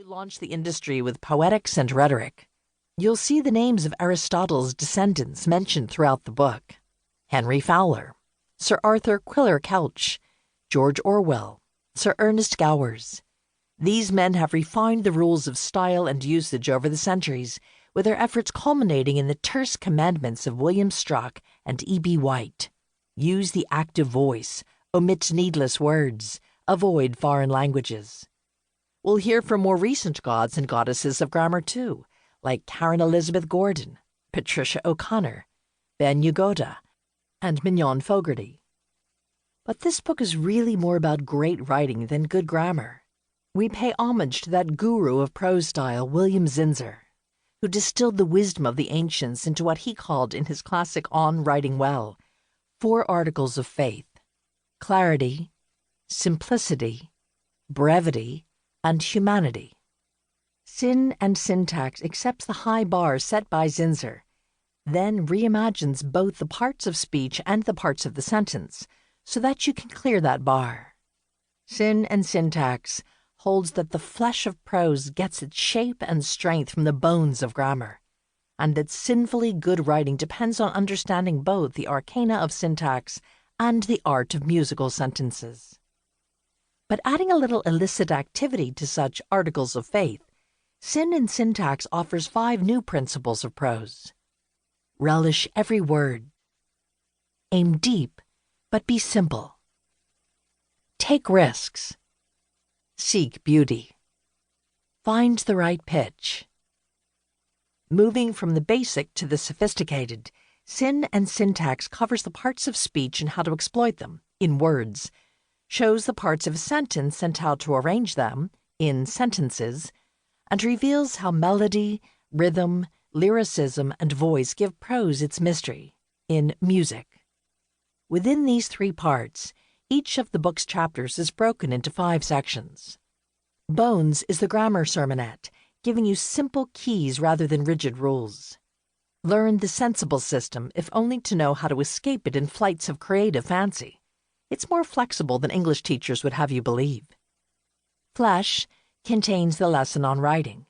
launched the industry with poetics and rhetoric. You'll see the names of Aristotle's descendants mentioned throughout the book: Henry Fowler, Sir Arthur Quiller Couch, George Orwell, Sir Ernest Gowers. These men have refined the rules of style and usage over the centuries, with their efforts culminating in the terse commandments of William Struck and E.B. White. Use the active voice, omit needless words, avoid foreign languages. We'll hear from more recent gods and goddesses of grammar too, like Karen Elizabeth Gordon, Patricia O'Connor, Ben Yagoda, and Mignon Fogarty. But this book is really more about great writing than good grammar. We pay homage to that guru of prose style, William Zinsser, who distilled the wisdom of the ancients into what he called in his classic On Writing Well 4 articles of faith: clarity, simplicity, brevity, and humanity. Sin and Syntax accepts the high bar set by Zinsser, then reimagines both the parts of speech and the parts of the sentence so that you can clear that bar. Sin and Syntax holds that the flesh of prose gets its shape and strength from the bones of grammar, and that sinfully good writing depends on understanding both the arcana of syntax and the art of musical sentences. But adding a little illicit activity to such articles of faith, Sin and Syntax offers 5 new principles of prose. Relish every word. Aim deep, but be simple. Take risks. Seek beauty. Find the right pitch. Moving from the basic to the sophisticated, Sin and Syntax covers the parts of speech and how to exploit them, in words, shows the parts of a sentence and how to arrange them, in sentences, and reveals how melody, rhythm, lyricism, and voice give prose its mystery, in music. Within these 3 parts, each of the book's chapters is broken into 5 sections. Bones is the grammar sermonette, giving you simple keys rather than rigid rules. Learn the sensible system, if only to know how to escape it in flights of creative fancy. It's more flexible than English teachers would have you believe. Flesh contains the lesson on writing.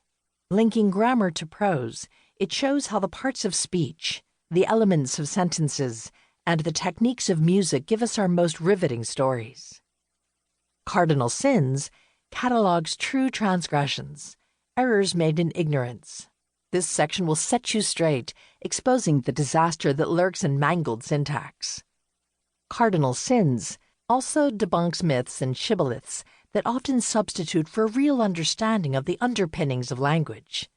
Linking grammar to prose, it shows how the parts of speech, the elements of sentences, and the techniques of music give us our most riveting stories. Cardinal Sins catalogues true transgressions, errors made in ignorance. This section will set you straight, exposing the disaster that lurks in mangled syntax. Cardinal Sins also debunks myths and shibboleths that often substitute for a real understanding of the underpinnings of language.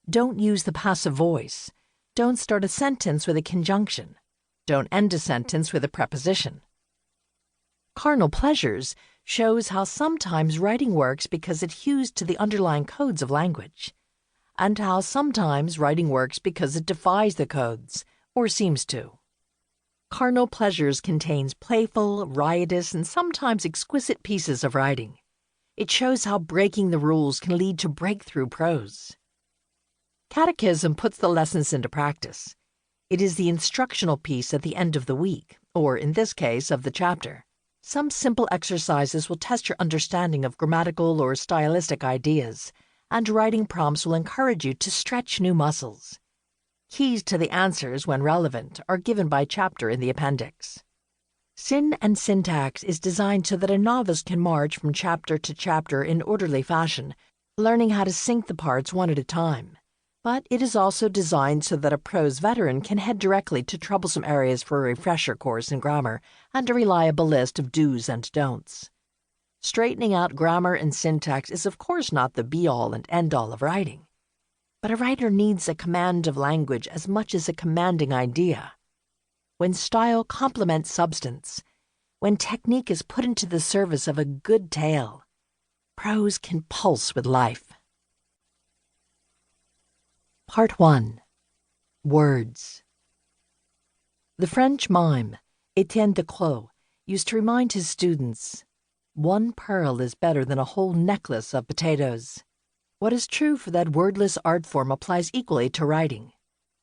Don't use the passive voice. Don't start a sentence with a conjunction. Don't end a sentence with a preposition. Carnal Pleasures shows how sometimes writing works because it hews to the underlying codes of language, and how sometimes writing works because it defies the codes, or seems to. Carnal Pleasures contains playful, riotous, and sometimes exquisite pieces of writing. It shows how breaking the rules can lead to breakthrough prose. Catechism puts the lessons into practice. It is the instructional piece at the end of the week, or in this case, of the chapter. Some simple exercises will test your understanding of grammatical or stylistic ideas, and writing prompts will encourage you to stretch new muscles. Keys to the answers, when relevant, are given by chapter in the appendix. Sin and Syntax is designed so that a novice can march from chapter to chapter in orderly fashion, learning how to sync the parts one at a time. But it is also designed so that a prose veteran can head directly to troublesome areas for a refresher course in grammar and a reliable list of do's and don'ts. Straightening out grammar and syntax is of course not the be-all and end-all of writing. But a writer needs a command of language as much as a commanding idea. When style complements substance, when technique is put into the service of a good tale, prose can pulse with life. Part 1. Words. The French mime, Etienne de Croix, used to remind his students, "One pearl is better than a whole necklace of potatoes." What is true for that wordless art form applies equally to writing.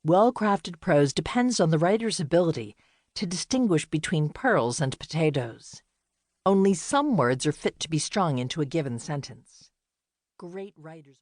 Well-crafted prose depends on the writer's ability to distinguish between pearls and potatoes. Only some words are fit to be strung into a given sentence. Great writers